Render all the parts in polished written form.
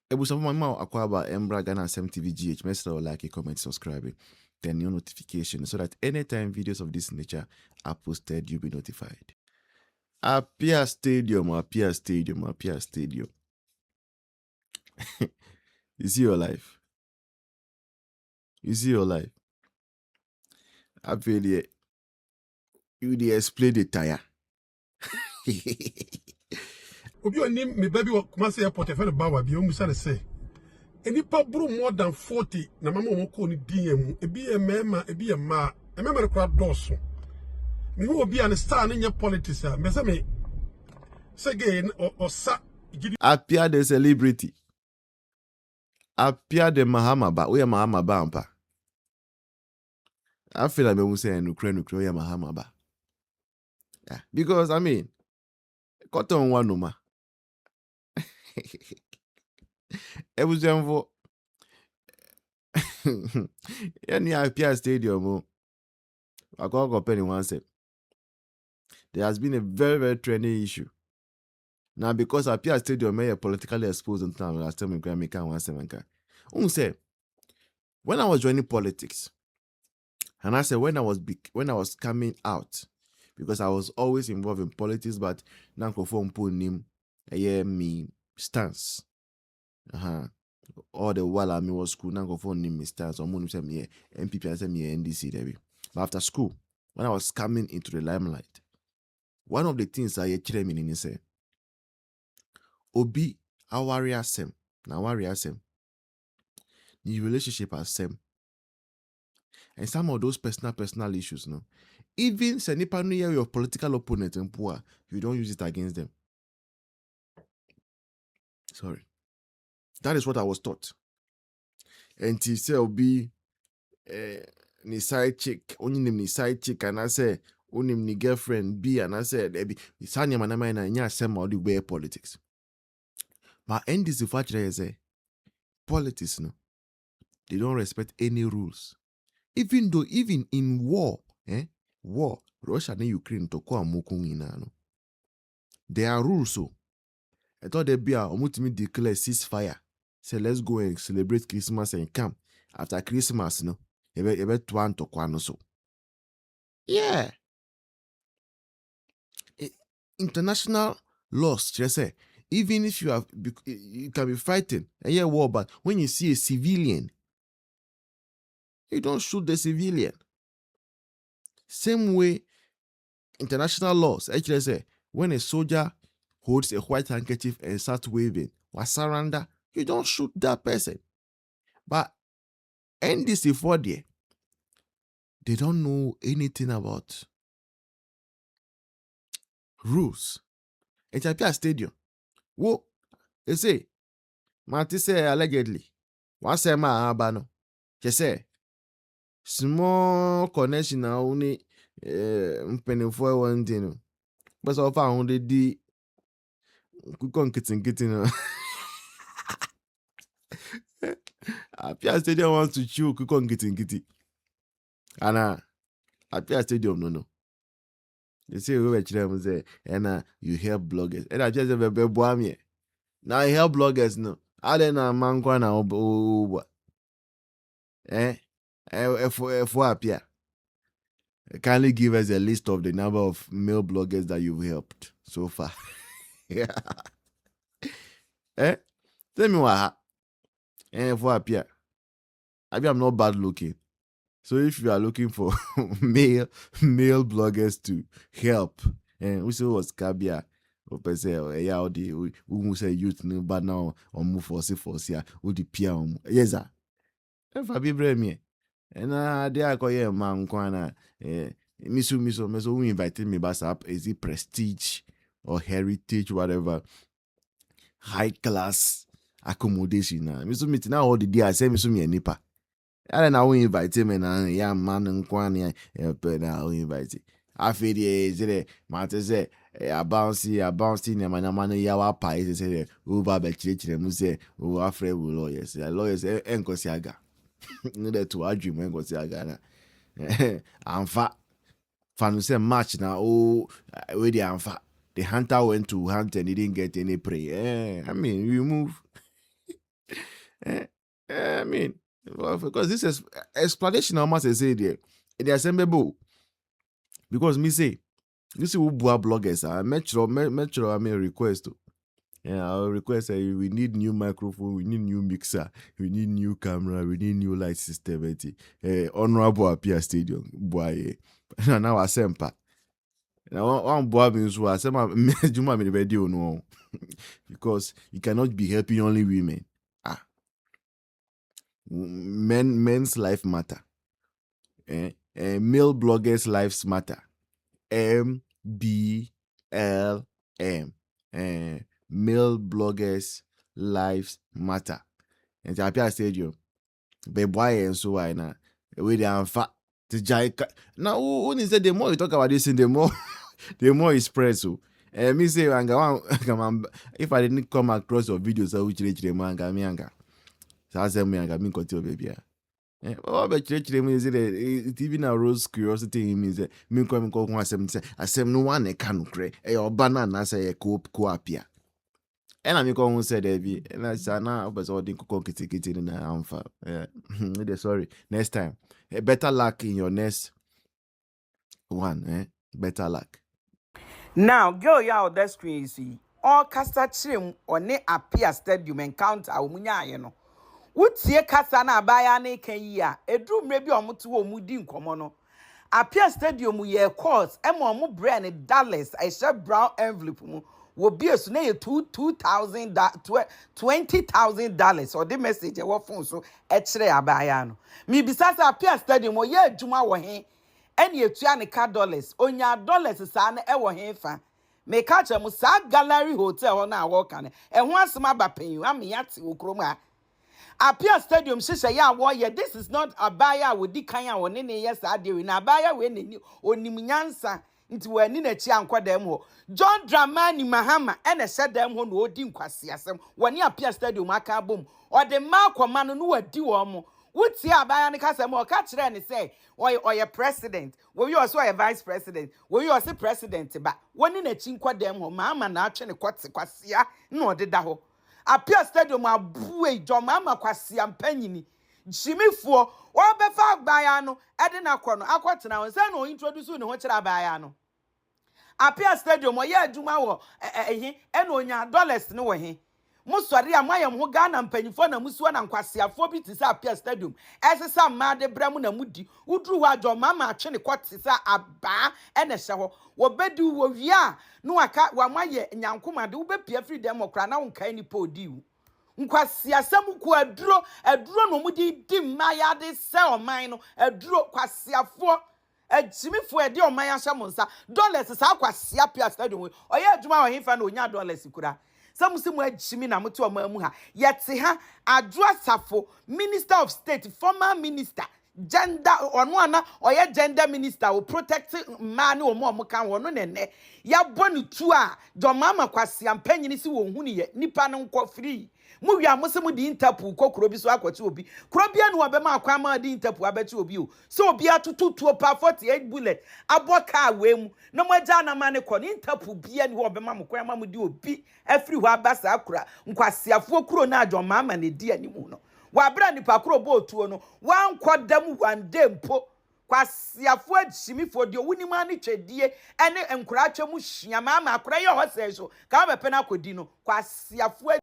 Ebusa mama akwaba Embra Ghana TV GH. Mesra like, comment, subscribe, turn your notification so that anytime videos of this nature are posted, you'll be notified. Appiah Stadium, Appiah Stadium, Appiah Stadium. You see your life. You see your life. I feel it. You explain the tire. Obi oni me baby wa Kumasi airport efe no bawa bi o musa say enipa buru more than 40 na mama mo ko ni din mu ebi e mema ebi e ma e mema re kwa doso me hu obi an star ne politics a me say me again osa Appiah the celebrity. Appiah the Mahamaba. We are Mahamaba ampa. I feel like we say nukre we are Mahamaba. Yeah, because I mean, cotton one numa. It was for any Appiah Stadium. I can't go penny one set. There has been a very, very trendy issue. Now, because Appiah Stadium may politically exposed in town, last time we can make one seven. Say, when I was joining politics, and I said when I was coming out, because I was always involved in politics, but now conform nim me stance. All the while I was school, now conform nim stance. Or money say me MPP and say me NDC there. But after school, when I was coming into the limelight, one of the things I hear me say, Obi awari asem, na awari asem. The relationship asem. And some of those personal issues, no. Even say nipa no your political opponent and poor, you don't use it against them. Sorry. That is what I was taught. And he say Obi ni side chick, only name ni side chick, and I say only ni girlfriend B, and I said Sanya manama na nya asem or the way politics. But end this fact say politics, no. They don't respect any rules. Even though, even in war, war, Russia and Ukraine to kwa no. There are rules, so. I thought there be a ultimately declare ceasefire. Say let's go and celebrate Christmas and come. After Christmas, no, ebe tuan to kwa no so. Yeah. International laws, just say, even if you can be fighting, and yeah, war, but when you see a civilian, you don't shoot the civilian. Same way, international laws actually say when a soldier holds a white handkerchief and starts waving or surrender, you don't shoot that person. But NDC for there, they don't know anything about rules. It's Appiah Stadium. Whoa, they say, Marty say allegedly, one say ma abano. She say small connection na only mpenifo one thing. But so far only the kukon kitten. Appiah Stadium wants to chew kukon kitten. And Appiah Stadium no. They say we were say and you help bloggers. And I just have a baby. Now I help bloggers no. I don't know man kwana for Appiah. Kindly give us a list of the number of male bloggers that you've helped so far. Yeah. Tell me what. For Appiah. I'm not bad looking. So if you are looking for male bloggers to help, and we say was Kabia, or say yeah, we say youth no but now or move for yeah, or the Pia. Yes, sir. If I be brave me, and there I call you man kwana miso who invited me back up is it prestige or heritage whatever high class accommodation na miso meet now all the day I say miso me nipa. I don't know who invite him and yeah man and kwana na who invite. I feel the matter say a bouncy na man ya wa pa is say who ba be chire mu say who afraid lawyers enkosi aga. No that to argue when go see Ghana. Anfa fan say match now where the anfa. The hunter went to hunt and he didn't get any prey. I mean we move. I mean, because this is explanation almost I say there. It is assemblable. Because me say, you see who bloggers are metro I mean request. Yeah, I'll request we need new microphone, we need new mixer, we need new camera, we need new light system. Honorable Appiah Stadium, boy. Now I sempa. Now one boy means who I say my Juma me video no, because you cannot be helping only women. Men's life matter. Male bloggers' lives matter. MBLM. Male bloggers' lives matter. And the Appiah Stadium, boy and so I na we they are fat. Now, when is that the more you talk about this, the more it spreads. So, me say, if I didn't come across your videos, I would reach the manga. So I said, me continue, baby. Oh, but it even arose curiosity in me. Say, me come I say, no one can create a banana, say a co-apia. And I'm going to say, David, and I said, now, but all the kitty in the sorry. Next time, better luck in your next one, better luck. Now, go ya that screen, you see. All casta trim or ne Appiah Stadium encounter, you know. Would kasa na abaya na Kenya, a drew maybe on mutu or mudin comono. Appiah Stadium, ye course, and brand dollars, I shall brown envelope. Will be a snare $20,000 or the message I phone so extra abayano. Me besides Appiah Stadium, or ye Juma wa he, and ye $200 on your dollars, son, ever he fan. Me catch a musa gallery hotel on our walk on, and once my bapping you, I'm yati ukroma. Appiah Stadium, she say, yeah, warrior, this is not Abaya with the Kaya or Nene, yes, I do in Abaya when you or Niminyansa. Into a nina chian kwa demo. John Dramani Mahama and a said them one who didn't quasiasem when you Appiah Stadium maka boom or the Marco man who a duomo. Would see a bayanicasam or catch them and say, or your president, were you also a vice president, were you also president, but one in a chinqua demo, mamma naturally quasia, no de daho. Appiah Stadium a buoy, John Mamma quasiam penny. Jimmy for or befa bayano, Edina Corno, Aquatina, and Sano introduce you no what bayano. Appiah Stadium, or yeah, Jumawo, and on your dollars no way. Muswari Amayam who Ghana and Penifona Muswan and Quasia Phobi to Appiah Stadium, as a some mad Bramuna Moody, who drew out your mamma, Chenny Quatsisa, a bar and a shower, or bedu of ya, no, I can't one my year, and Yankuma do be free democrat now, kind of po dew. Nkwasia samu ku adro no mudi di maya de sell mine adro kwasia fo ejimi fo e de o maya shamonsa dollars sa kwasia Appiah Stadium oye adwuma o himfa na onya dollars kura samu simu ejimi na mutu o mamu ha yete ha adro asafo minister of state former minister gender ono ana oye gender minister will protect man o mo kan wono nene ya bonu tu a do mama kwasia mpanyini si wo hunu ye nipa no nko free mu wi amosemu di interpol kokoro bi so akwati obi krobia no obema akwa ma di interpol abeti obi o so obi atututuo pa 48 bullet aboka awemu no moja na mane ko ni interpol bia ni obema mkwa ma mu di obi afri ho abasa akura nkwasiafo kuro na adwoma ma ne di animu no wa bra nipa kuro bo otuo no wan kwadam wande mpo kwasiafo adimifo de owuni ma ne twedie ene enkura atwemu hia ma akura ye ho se so ka be pena kodi no kwasiafo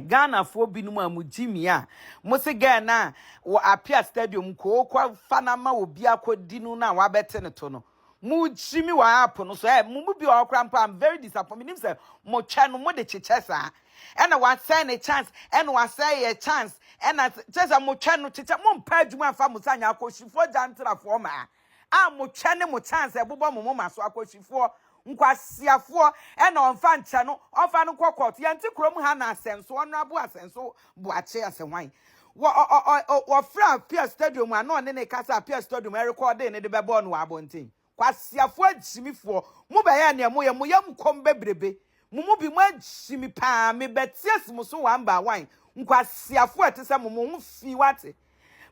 Ghana fo binum amujimi a mo se Ghana wo Appiah Stadium ko kwa fanama obi akodi no na wa bete ne to no mu jimi wa app no so mu bi wa krampa I'm very disappointed nim say mo twa no mo de chichesa and wa say a chance and wa say a chance and just a mo twa no chicha mo mpa adwuma fa mo sanya akoshifo jantra fo ma a mo twa ne mo chance e bobo mo ma so akoshifo nkwasiafo and on fan chano on fan kokot yanti krom ha na asenso honorable asenso buache asenwan wo fra Appiah Stadium ano ne kasa Appiah Stadium record ne de bebo no abontin kwasiafo ajimifo mu be ya ne mo yam kom bebrebe mu bi mo ajimi pa me betias mo so one by one nkwasiafo etese mo mo fi wate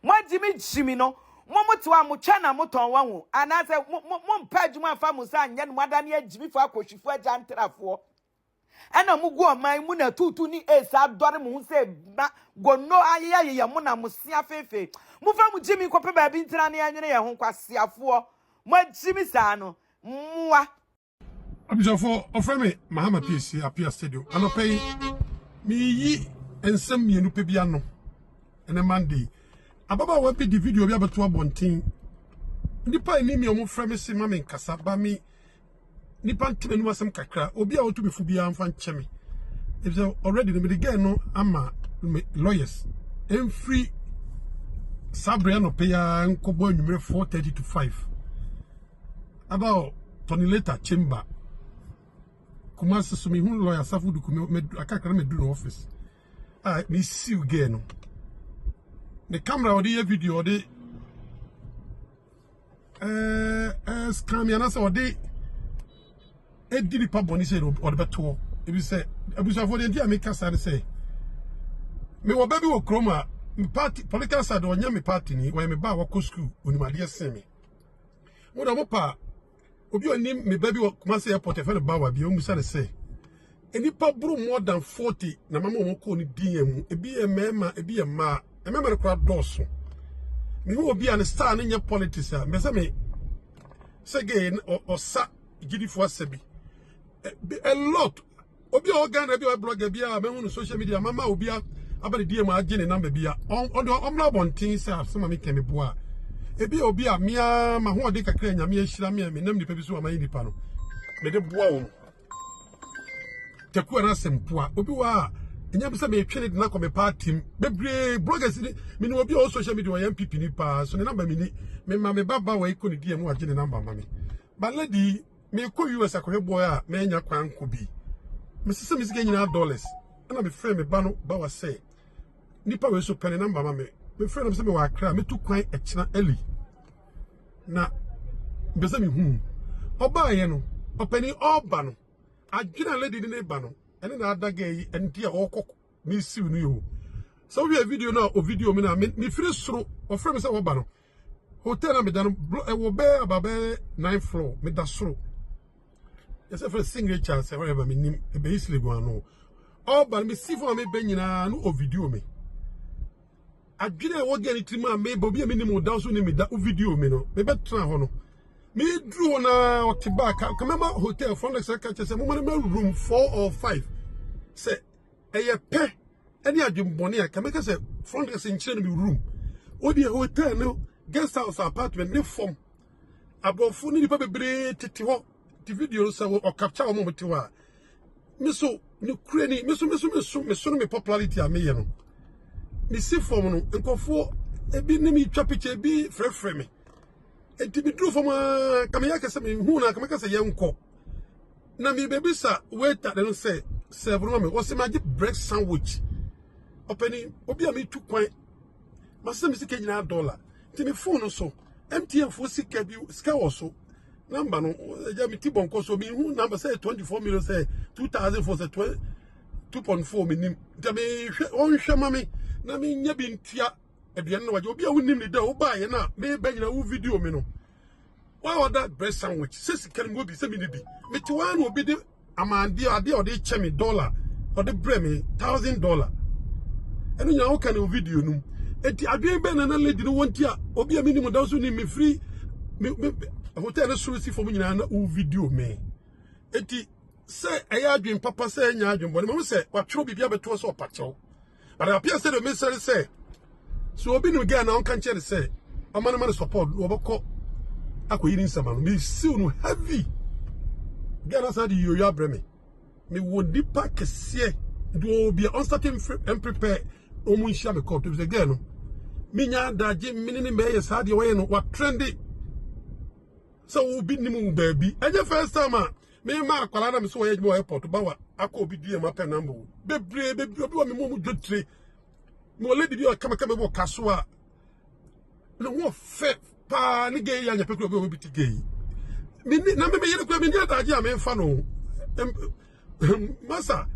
mo ajimi no momotiwa mo twa mo ton wanwo anase mo mpa adwuma fa mo sa anya no madane ajimi fa akohwifo ajantrafo ena mu go man mu na tutu ni esa dore mu hu se go no aye ye mu na mu sia fefe mu fa mu jimi kope ba bi ntira ne anwene ye ho kwasiafo mo jimi sa no mwa abisofo ofreme mahama PC Appiah Stadium anopai mi yi ensem mienu pe bia no ene Monday ababa wa bi di video bi abeto abonten nipa ni mi omo frame se ma me nkasa ba mi nipa ntime nu asem kakra obi a wotu befu bia amfa ncheme if so already the girl no ama lawyers and free sabre no pay nkobo anwumere 4:30 to 5 about Tony later chamber kuma sesumi hu lawyer safu dukume akakra me do no office me see again no the camera or the video or the scam yana so the did pa boni say or the beto e be say abusa for the dia make kasa say me wo baby wo kroma party political side o nya me party ni we me ba wo school onimade sen me mo da mo pa obi oni me baby wo kuma say airport e fe ba wa bi o musa de say enipa buru more than 40 na mama mo ko ni din mu ebi e mema ebi e ma e mema re kra doso me wo obi an star na nya politics a me say me say again or sa gidi fo asabi a lot obi organ bi o blogger bi a me hu no social media mama obi abali die ma agene number bia on la bontin say asema me kemi boa ebi obi a mia ma ho de kakra nyame ahira me nam nipa bi so amayi nipa no me de boa wo teku na sempoa obi wa enya bi say me twene de na ko me party bebre bloggers ni me no obi o social media o MPP ni pa so ne number me ni me ma me baba wa iko ni die mu agene number ma me ba lady me ko US akohwe boy a me nya kwan ko bi me sese me sika nyina dollars na me frame me ba no ba wa say nipa we so pene number ma me frame me say me wa akra me tu kwan ekina eli na be say me hu oba ye no openi oba no adwina lady ni ba no ene na adaga yi enti a okok me siw no yo so we video na o video me na me firi soro o frame me say oba no hotel na me dan e wo be ababe 9th floor me da soro yes for single chance wherever me nim e be isle go ano oba me si for me be nyina no o video me adwina wo ge ni trima me bobi me nim da so ni me da o video me no me be tra ho no me dru na o tiba ka mama hotel front desk ka che se mo ma room 4 or 5 say eye pe any adwumbone a ka me ka se front desk nchire no room o di hotel no guest house apartment ne form abofu ni pa bebre tete ho the video so o capture o mo ti wa me so ni kure ni me so me popularity a me ye no me si form no nkofo ebi ne mi twa picture bi frefre me enti mi dru form kama ya kase me hu na kama kase ye nko na mi bebi sa waiter dem say serve no me o se ma give bread sandwich openi obi a mi tu kwan ma se mi sika nyina dollar ti mi phone so MTN fo sika bi sika wo so number no ja mi ti bonko so mi hu number say 24 million say 2000 for say 2.4 minim ta me on hwe ma me na me nya bi ntia aduan na waje obi a wonim ni da wo ba ye na me ba nyina wo video me no why order bread sandwich say sika ngo bi say mi ni bi me ti wa na obi de amande ade o de che me dollar o de bre me $1,000 enu nya wo ka na video num eti adwen be na lady no wonti a obi a minimum da so ni me free me hotel na so si for me nyina na o video me eti say eya adwen papa say nya adwen bo me say wa tworo bibia beto so opachew but Appiah said the minister say so obi no ga na on kan chere say amana support wo beko akoyiri nsama no me siw no heavy ga na sa di yoyo abreme me wo dipa kese do obi on starting and prepare o mu nshia me court to say again no minya daje minini me ye sa de we no wa trendy so obi nimu baabi enye first time me ma akwala na me so we mo airport ba wa akọ obi die ma pe number bebre obi wa me mo dwotre mo lady bi o kama bo kaso a no wo fe pa ni ge ya nya pe obi obi ti ge mi na me yire kwa mi nya daje a me fa no masa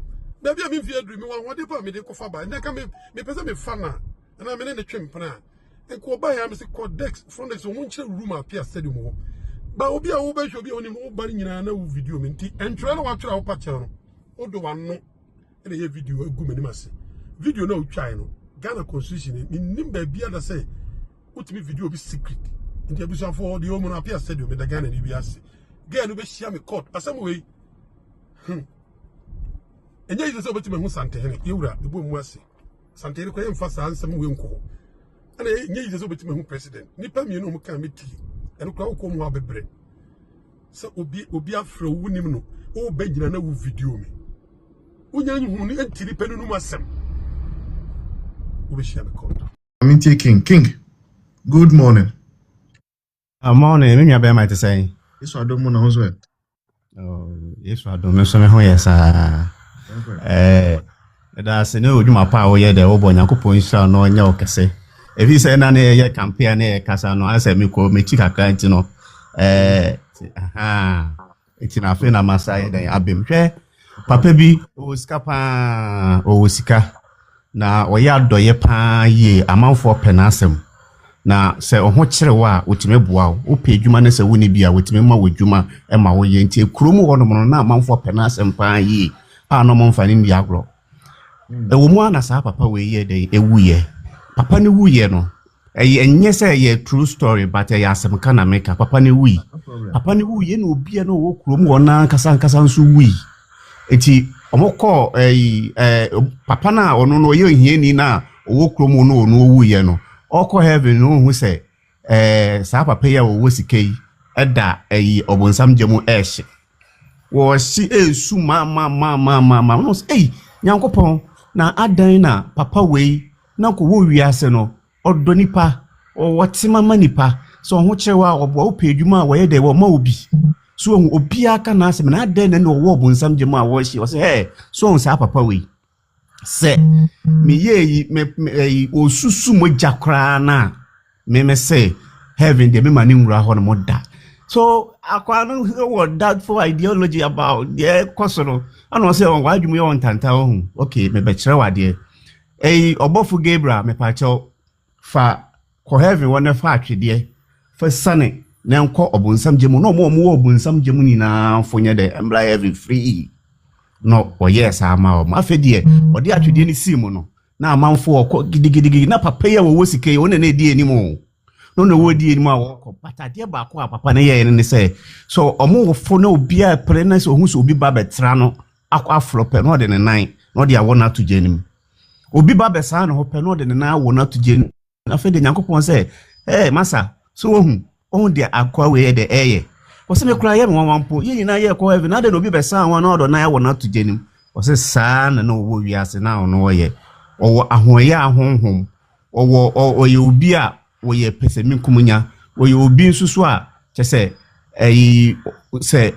baby a me fi adru me wa de pa me de ko fa ba nda ka me pese me fa na na me ne twempena enko ba ya me se codex front desk mo nche room Appiah Stadium ba obi a wo ba hwe obi a oni mo ba nyina na wo video me nti entwe na wa twera wo pa che no odo one no e video egu menimase video na utwai no Ghana constitution ni nimba bia da say utimi video be secret nti abusa for the home na Appiah Stadium me da Ghana ni biase girl no be share me court asem we enye yi so betime hu sante hene yewura ebo mu ase sante ko yem fa sa ansem we nko ana enye yi so betime hu president nipa mi no mu kan meti eno kra ko mu abebre se obi afra wu nim no o ba gina na wu video me unya hu ni entiri penu no masem o be share me court I mean King good morning. Morning, me be my to say. This I don't know how well. Oh, yes, I don't know so me ho yes that's no dwuma pa wo ye de wo bo Nyankopon sha no nya okese. If you say na na ye campaign na kasa no answer me ko me chi kakra nti no iti na fe na masai den abem hwe papa bi o sika pa o sika na o ya doye pa ye amanfo penasem na se oho kirewa otime boa o pe adwuma na se woni bia otime ma wodwuma e ma wo ye nti ekrom ho no na amanfo penasem pa ye a no mo mfa ni ndi agro e wo mu ana sa papa we ye de ewuye papa ni wuye no enye se ye true story but ya asem kana meka papa ni wuyi papa ni wuye na obi na wo krom ho na nkasa nso wuyi eti omoko papa na ono no ye hieni na wo krom no wuye no oko heaven no hu se sa papa ya wo sikei eda obonsam jemu ehye wo si esu ma no say Nyankopon na adan na papa wei na ko wo wiase no odo nipa o wote mama nipa so ho kyerewa obo wo pedwuma wo ye de wo ma obi so obi aka na asem na adan na wo obonsam jemu a wo hye wo say so sa papa wei se me ye me osusu mo jakra na me say heaven de me mani nwura ho no mo da so akwa no what that for ideology about the kosono and say on why do me on tanta ho okay me be kire wade obofu Gabriel me pa cho fa ko heaven wona fa atwede fa sane na nko obonsam jemu no mo obonsam jemu ni na fonye de embla heaven free no o yes ama o ma fedie o de atwede ni simu no na amanfo okọ gidigidi na papa ya wo sike wo na edi enimu no wo di enimu a wo patade ba ko a papa na ye ne se so omo wo fo na obi a pre na se ohun so obi ba betra no akwa flope no de ne nan no de awo na to jenim obi ba be sa no ho pe no de ne nan awo na to jenim na fede Nyankopon se masa so ohun de akwa we de eye wose me kura ye me wanwampo ye nyina ye ko heaven na de no bi be sa wan na odo na awo na to jenim wose sa na no wo wiase na ono wo ye owo ahoye ahonhom owo ye obi a wo ye pesemi kumunya wo ye obi nsusu a kyese se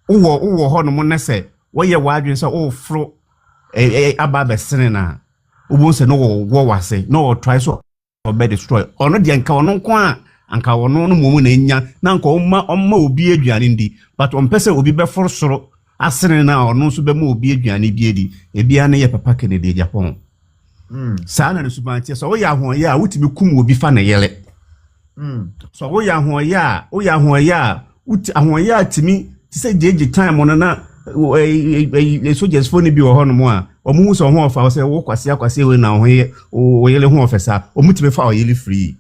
wo ho no mo na se wo ye wadwen se wo fro aba be sene na obo se no wo wase no wo try so be destroy ono de nka ono nko a anka wono no momu na nya na nka omma obi aduane ndi but ompese obi be foro soro asene na ono so be ma obi aduane bi edi ebia ne ye papa Kennedy Japan sana ne subantie so wo ya ho ya wutimi kum obi fa na yele so wo ya ho ya wuti ahon ya timi ti se jeje time on na soldiers phone bi wo ho no mo a omu so ho ofa so wo kwase we na ho ye wo yele ho ofesa omutime fa o yele free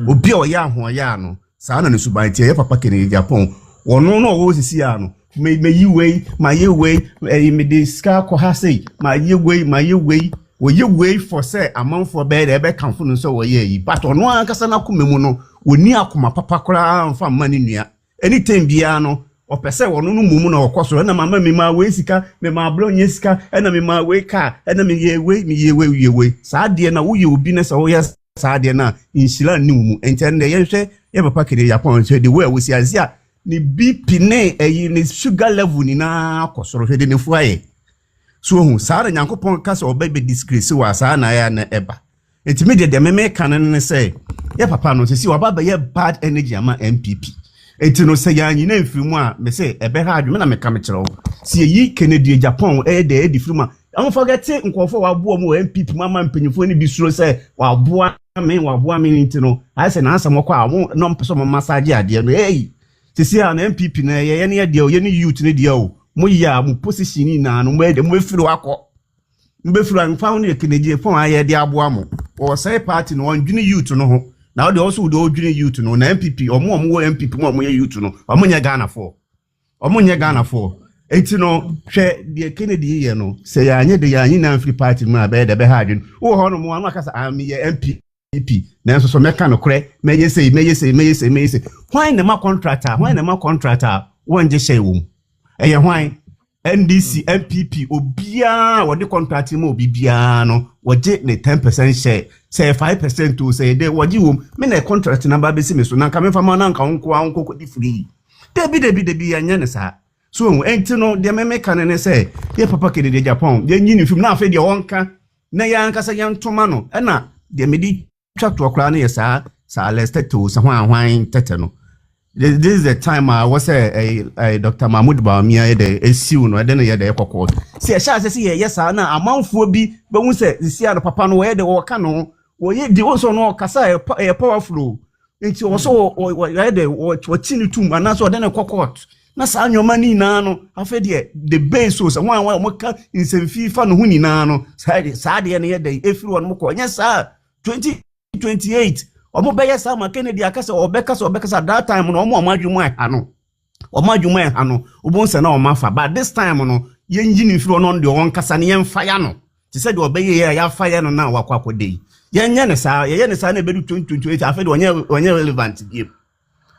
obi o ya ho ya no sana ne subantie ye papa Kennedy Japan wono no wo sisi ya no me yi we ma ye we me de ska ko ha sei ma ye we wo ye we for say amanfo be de be kanfo no so wo ye yi but ono ankasa na komemu no woni akoma papa kora mfa mani nua anytime bia no opese wono no mumu na okoso na mama me ma we sika me ma bro nye sika na me ma we ka na me ye we saa de na wo ye obi na so wo ye saa de na inshila ni mumu entende ye hwe ye papa Kennedy Japan so de we wo si azia ni BP ne ni sugar level ni na akosoro hwe de ne fuaye so hu saa Nyankopon kasa obebe disgrace wa saa na ya na eba etimi de meme kan ne say ye papa no sisi wa baba ye bad energy ama MPP etino say ya nyi na mfirimu a me say ebe ha adwuma na me ka me kire si yi Kennedy Japan de difirimu a am forget nkofo wa boa mu MPP mama mpanyifo ni bi suro say wa boa me ntino I say na asam kwa no mpeso massage ade no sisi a na MPP na ye ne de ye ne youth ne de o mo ya mo position na no mo firi akọ mbe firi an fa no Kennedy pon aye de aboa mo o say party no on dwene youth no ho na de also do dwene youth no na MPP omo wo MPP mo ye youth no omo nya Ghana for enti no hwe de Kennedy ye no say ya anye de ya anyi na free party mo abe de be ha adwene wo ho no mo anu akasa am ye MPP na so meka no kore meye say why na ma contractor wonje shey wo eye hwan NDC MPP obia wodi contract mo obia no woje ne 10% share say 5% to say dey woji wo me na contract number be si me so na nka me fama na nka nko di free debi anya ne sa so enti no de me ka ne say ye papa kede de Japan de nyini film na afa de wonka na ya nka say yantoma no na de me di twa kra na ye sa leste to sa hwan tete no. This is the time I was a Dr. Mahmoud Bawumia de esiu no de no ye de kokko se sha se yes na amanfo bi be hu se sia no papa no ye de wo ka no wo ye di wo so no kasa e powerful nti wo so wo ye de wo tini tum ana so de no kokko na sa nyoma ni na no afa de the base so wan mo ka insemfi fa no hu ni na no sa de ne ye de efiri won mo ko nya sa 2028 omo beye sama Kennedy akase obekasa that time no omo adwuma hano obonse na omo afa but this time no yenji ni firi no de won kasa ne yen fire no ti se de obeye ya fire no na wakwa kodei yenye ne sa na bedu 2028 afa de onye relevant game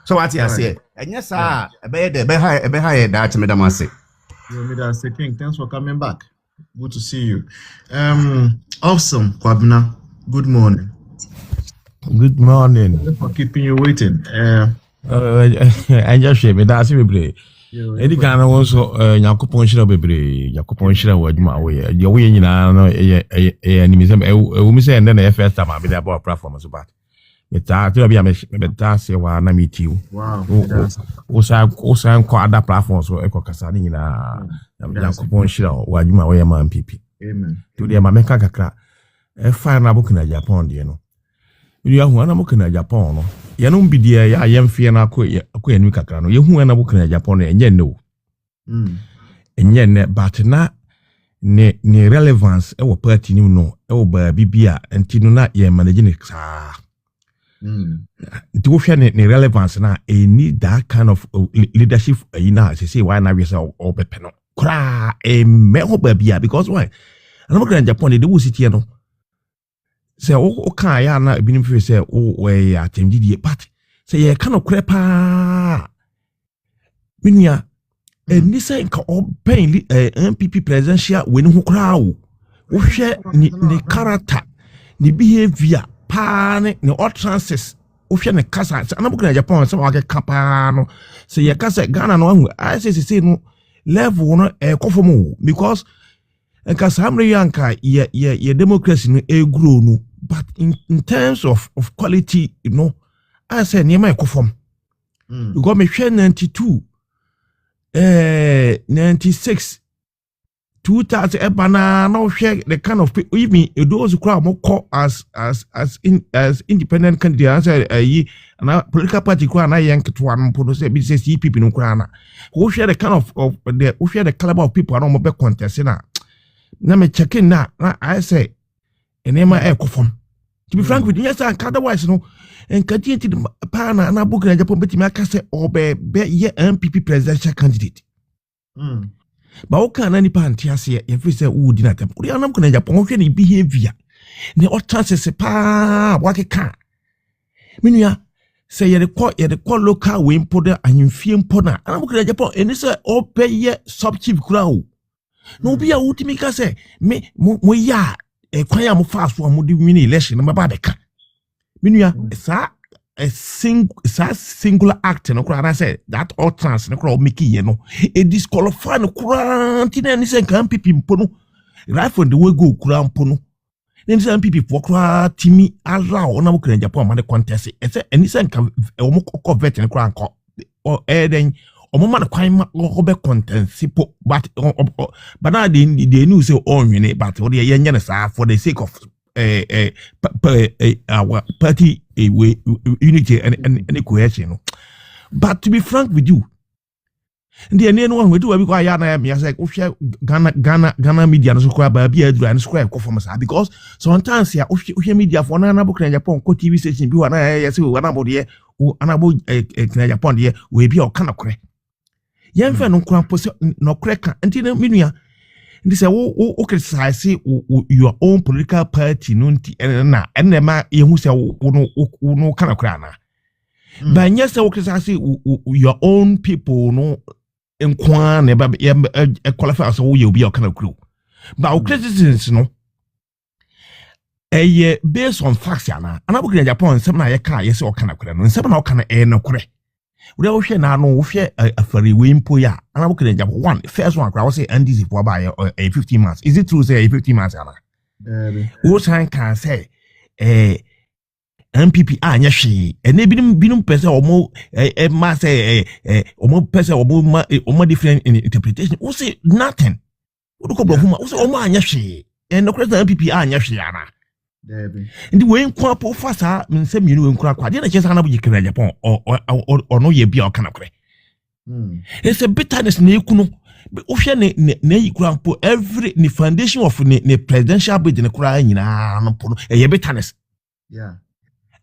so what you say enye sa ebeye de be ha ye da che medam ase Mr. King, thanks for coming back. Good to see you. Awesome, Kwabna. Good morning. Good morning. Thanks for keeping you waiting. I just say, but that's bebre. Edi kana wonso Yakupon shira bebre. Yakupon shira waduma we. Your way nyina no animism. We say and then the first time I be there about platform so bad. Meta to be meta se wa na meet you. Wow. Osa ko other platforms so eko kasa ni nyina. Yakupon shira waduma we ma MPP. Amen. To the America kakra. Fire na book na Japan de no. You are one of na Japan no. Ya no bidia ya yemfie na akọ enu kakra no. Yehu na book na Japan no enye no. Enye ne but na ne relevance e wo party ni no e wo ba bibia enti no na ye manage ne saa. Nti wo hwe ne relevance na e need that kind of leadership na say why na we say o bepe no. Kra me ho ba bia because why? Na book na Japan de wo city no. Say o kan ya na ebinim fe say o we atemdidie but say ye kan okrepa minia eni say nka o pen MPP presidential we ni ho kra wo hwe ni character ni behavior pa ne utterances o hwe ne kasa na bukuna Japan say wa ke kapa no say ye kasa Ghana no ahu I say no level no kofomo because nka samre yanka ye democracy no grow no but in terms of quality you know I say niema ekofom you got me share 92 96 2000 ebana no share the kind of people even those who crowd more call as independent candidates and political party crowd na yank to one pono say business people no crowd na who share the kind of the who share the caliber of people no more be contest na me check in na I say enema ekofom to be frank with you yes and otherwise no and continue to pa na book na Japan betimi aka say obe ye MPP presidential candidate ba o kan na ni pa antiase ye fi say wo di na tem ori anam na Japan hwe ni behavior ne o chances pa wa ke ka minua say ye de call local we mpo de ahemfie mpo na anam na Japan eni say obe ye sub chief kura o no be a ultimate ka say me mo ya kwan ya mo fast so mo de win election na ba beka minua sa singular act no kura na say that all trans no kura make ye no e disqualify no kura ntina ni say kan MPP mpo no right from the way go kura mpo no ni say MPP for kura timi allow na mo kura Japan ma de contest e say any say kan o mo ko vet no kura nko o den omoma na kwan ma obe contensipo but now they knew say on you but what ye nyane sa for the sake of our party unity and cohesion but to be frank with you ndi ene no ho do because ya na me say wo Ghana media no so kwa ba bia adura no so kwa ekofo sa because sometimes ya wo media for na bo kran Japan ko TV station bi wa na ya say wa na bo de ana bo kran Japan de we bi o kana kore yen fe no kran pose no kore ka nti na minua ndi say wo criticize your own political party no nti na enema ye hu say wo no kana kore ana but yes say wo criticize your own people no enkwa na ba qualify as wo ye obi a kana kuro but criticisms no based on facts ana anabukira Japan nsem na ye ka ye se o kana kuro no nsem na o kana no kure we wo hwe na no wo hwe afari we mpo ya anabukira Japan one first one kra wo say NDC for ba 15 months is it true say 15 months ana wo san kan say MPP anya hwe ene binum pese omo ma say omo pese omo different interpretation wo say nothing wo do ko blofuma wo say omo anya hwe no kwese MPP anya hwe ana ndi we nkwa po fasa nsem yinu we nkwa kwa de na chesa na bu jikira Japan no ye bia o kana kore it's a bitterness na ekuno wo hwe ne yikura po every the foundation of the presidential bid ne kura nyina no po no ye bitterness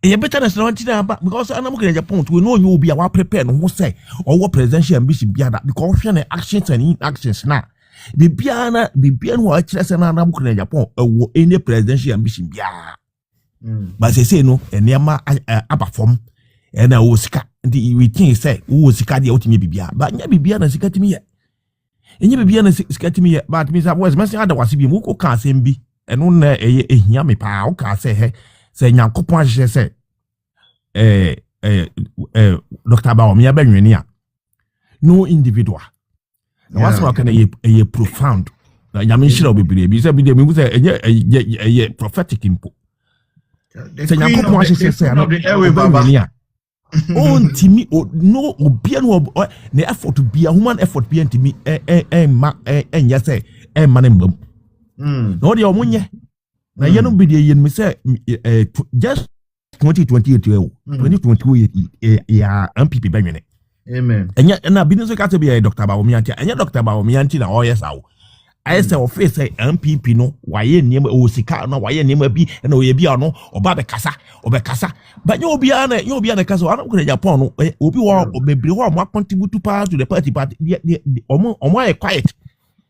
e better na wantina ba because anamukira Japan we know you be a prepare no say or presidential ambition bia that because hwe na actions and inactions na bibia no akire se na anamukira Japan wo any presidential ambition bia but say no enema abafom na wo sika ndi we think say wo sika dia otimi bibia ba nya bibia na sika timi ye enye bibia na sika timi ye but me say was message Advocacy bi mu ko ka asem bi eno na ehia me pa wo ka say he say Nyankopon ahye say Dr. Baomi abanwani a no individual na wasema kana ye profound na nyame nhira obibire bi say bi de me say ye prophetic impo say Nyankopon ahye say na abanwani a on timi no obia no na effort bia human effort bia ntimi enya say man mbam no de omunye na yenu bi de yen me say just 2028 ya MPP banwene amen enya na bi nso ka te bi Dr. Baomi anti enya Dr. Baomi anti na o yes awo I say of face MPP no waye niam o sika no waye niam bi na o ye bi ano oba be kasa but you obi ana kasa ana ko Japan no obi wo bebre wo mo contribute pa to the party omo aye quiet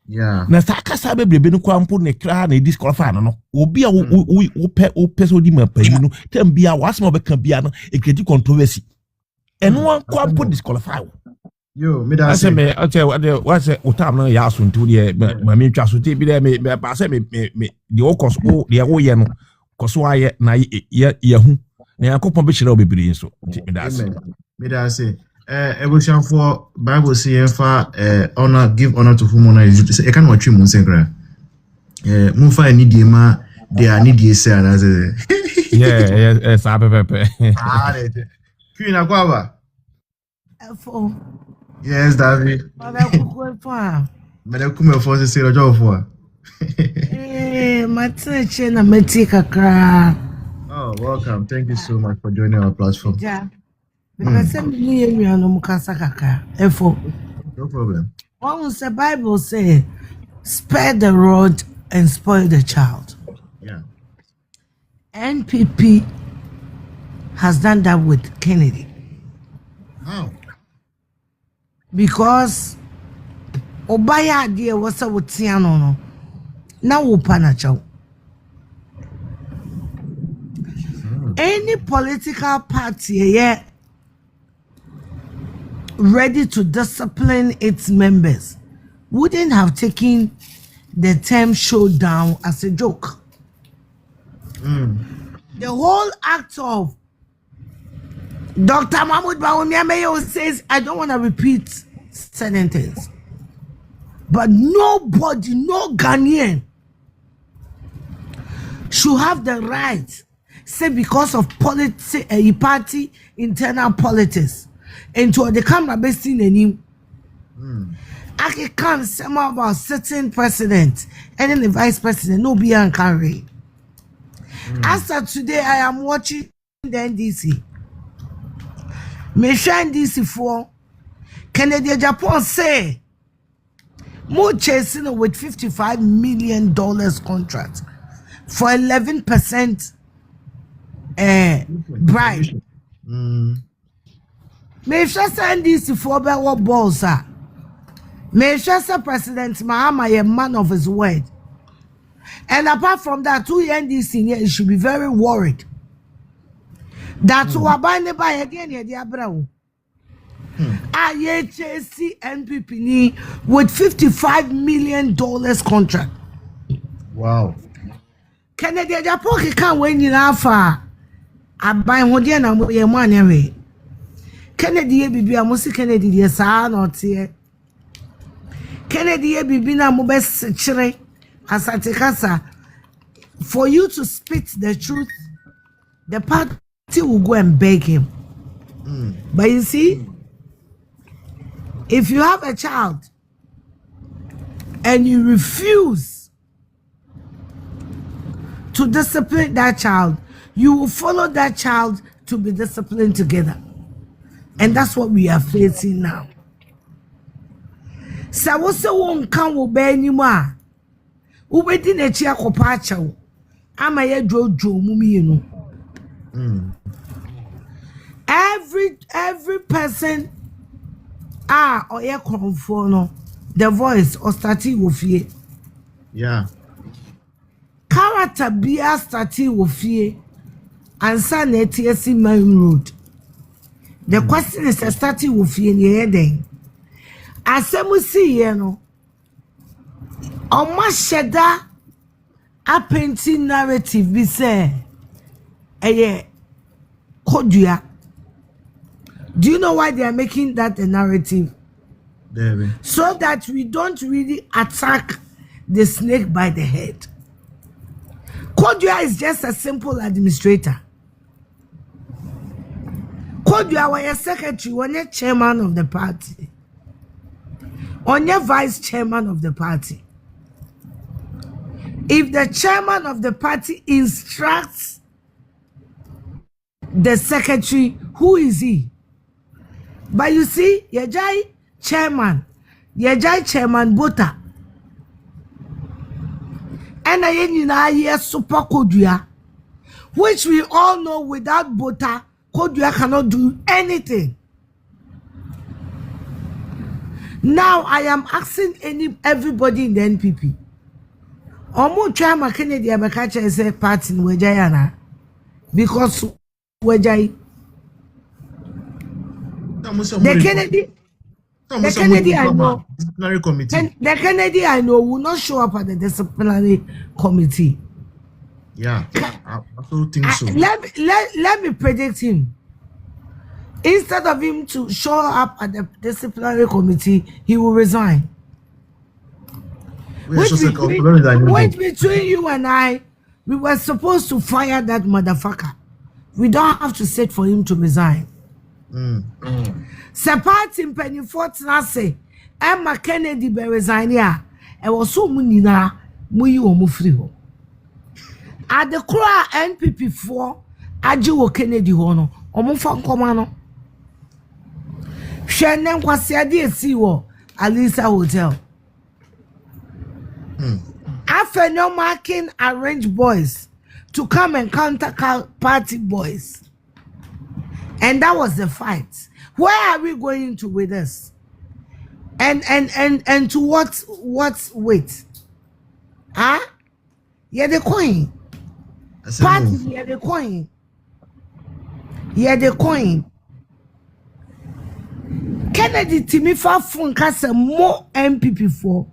na sakasa bebrebe no kwampo ne kra na disqualify no obi a wo pese odi mapani no tem bia wasema obeka bia no ekredi controversy eno kwampo disqualify yo me da say me what say utam no ya asuntu de ma me twa so te bi de me ba say me de okoso de wo ye no koso aye na ye hu na yakopon be kire obebiri nso me da say evolution for Bible say fa honor give honor to whom honor is due. Say e kan watch mu sekra mu fa ni die ma de ani die say ana say yeah sa pepe Queen Akwaba for yes David me for say rojo for matche na meti kakra. Oh, welcome, thank you so much for joining our platform. Yeah. Because no problem. Once the Bible says, spare the rod and spoil the child. Yeah. NPP has done that with Kennedy. How? Because Obaya idea was a Tiano no. Now Upanacho. Any political party ready to discipline its members wouldn't have taken the term showdown as a joke. The whole act of Dr. Mahmoud Bawumia says, I don't want to repeat certain things, but nobody, no Ghanaian should have the right, say because of party internal politics, and to the camera based in any I can't say more about certain president and then the vice president, no be and carry. As of today, I am watching the NDC. Me shine NDC for Kennedy Japan say more chasing with $55 million contract for 11% bribe. May just send this for what balls are. May just President Mahama a man of his word. And apart from that, 2 NDC you should be very worried. That's who are buying by again here, dear bro. IHC NPP with $55 million contract. Wow. Kennedy Japan can't win in Alpha. I buy Hodiana your money away. Kennedy Bibi Amusi Kennedy, yes, I not here. Kennedy Bibi Namubes Chire Asatekasa. For you to spit the truth, the party will go and beg him. But you see, if you have a child and you refuse to discipline that child, you will follow that child to be disciplined together. And that's what we are facing now. So what's the one can will be anymore? Ube di ne chia kopacha wo. Ama ye jojo mumi you know. Every person or ye konfo no the voice or stati wo fie. Yeah. Character bia stati wo fie ansa na etiesi main road. The question is stati wo fie ne eden. Asemu si ye no. Oma sheda a painting narrative be say kodua. Do you know why they are making that a narrative? There. So that we don't really attack the snake by the head. Kodua is just a simple administrator. Kodua was a secretary, was a chairman of the party, or a vice chairman of the party. If the chairman of the party instructs the secretary, who is he? But you see, Yajai chairman Bota. And I super Kodua, which we all know without Bota, Kodua cannot do anything. Now I am asking everybody in the NPP. Omo chairman Kennedy Abakacha is a party in Wejayana because Wejay. The Kennedy I know. Disciplinary committee. The Kennedy I know will not show up at the disciplinary committee. Yeah, I also think so. Let me predict him. Instead of him to show up at the disciplinary committee, he will resign. Which between you and I, we were supposed to fire that motherfucker. We don't have to sit for him to resign. Party penny fortna say Emma Kennedy be resign here. E was so munina muyi omo free ho. At the cry NPP 4 aji wo Kennedy ho no omo fa nkoma no. Hwene nkwase ade esi wo Alisa Hotel. After no marking arranged boys to come and counter party boys. And that was the fight. Where are we going to with this? And to what weight? Huh? Yeah, the coin. Party, yeah, the coin. Yeah, the coin. Kennedy Timifa Funkasa more MPP4.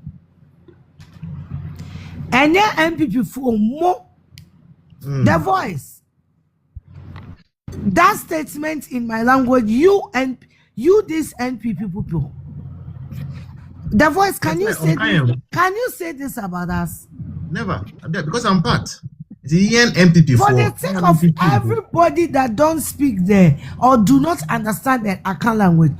And then MPP4 more the voice. That statement in my language, you this NPP people. The voice, can you say this about us? Never. Because I'm part. The NPP for the sake of everybody that don't speak there or do not understand the Akan language,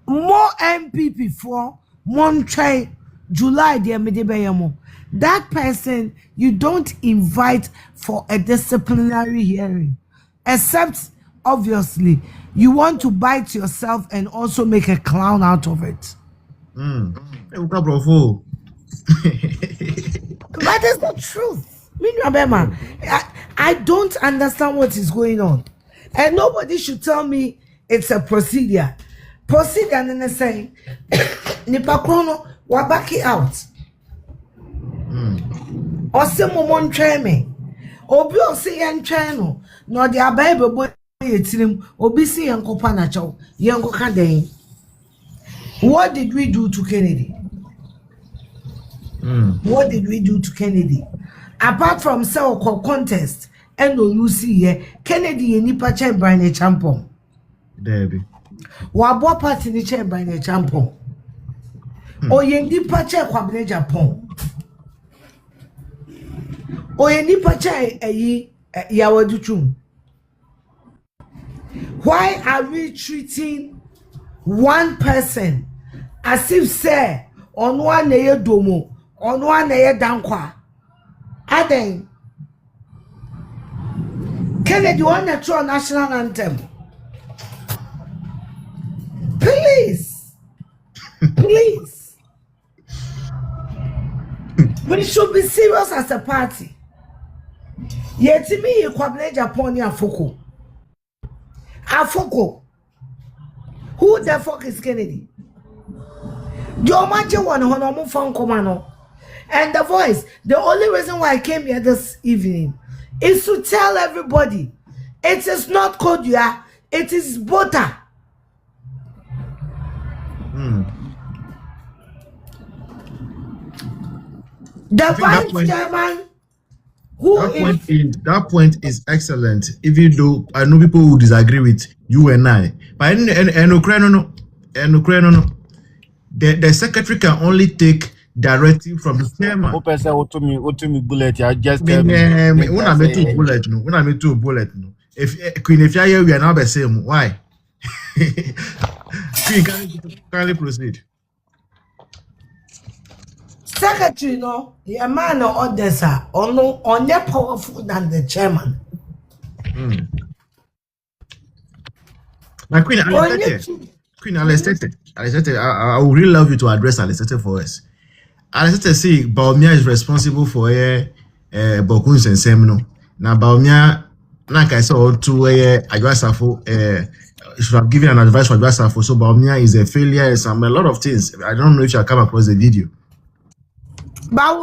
more MPP for Montreal, July, that person you don't invite for a disciplinary hearing, except obviously, you want to bite yourself and also make a clown out of it. That is the truth. I don't understand what is going on. And nobody should tell me it's a procedure. Procedure and they say, Nipa Krono, we're back it out. Or some one train me. Obi o say yan train no the Bible boy yetirim obi say yan ko pa na chaw yan ko ka den. What did we do to Kennedy? What did we do to Kennedy? Apart from cell contest and no you see here Kennedy nipa chair by the champion. Debbie. Wa bo party ni chair by the champion. O ye nipa chair kwabne Japan. O ye nipa chair yawaduchum. Why are we treating one person as if say on one neye domo, on one neye dankwa? Aden Kennedy want to throw national anthem. Please. Please. We should be serious as a party. Yet me you kwabne Japan afoko. Afoko. Who the fuck is Kennedy? Your man one hono phone commando. And the voice, the only reason why I came here this evening is to tell everybody it is not Kodua, it is Bota. The vice chairman that point is excellent, even though I know people who disagree with you and I. But the secretary can only take directive from the chairman. Bullet, I just when I met two bullet, if Queen, if you are here, we are now the same. Why? Queen, kindly proceed. Secretary, no, a man or others are on more powerful than the chairman. My Queen, Queen Alestete, I would really love you to address Alestete for us. Alestete say Baumia is responsible for Bokuns and Semino. Now Baumia, like I saw to Adwasafo, should have given an advice for Adwasafo. So Baumia is a failure. A lot of things. I don't know if you have come across the video. But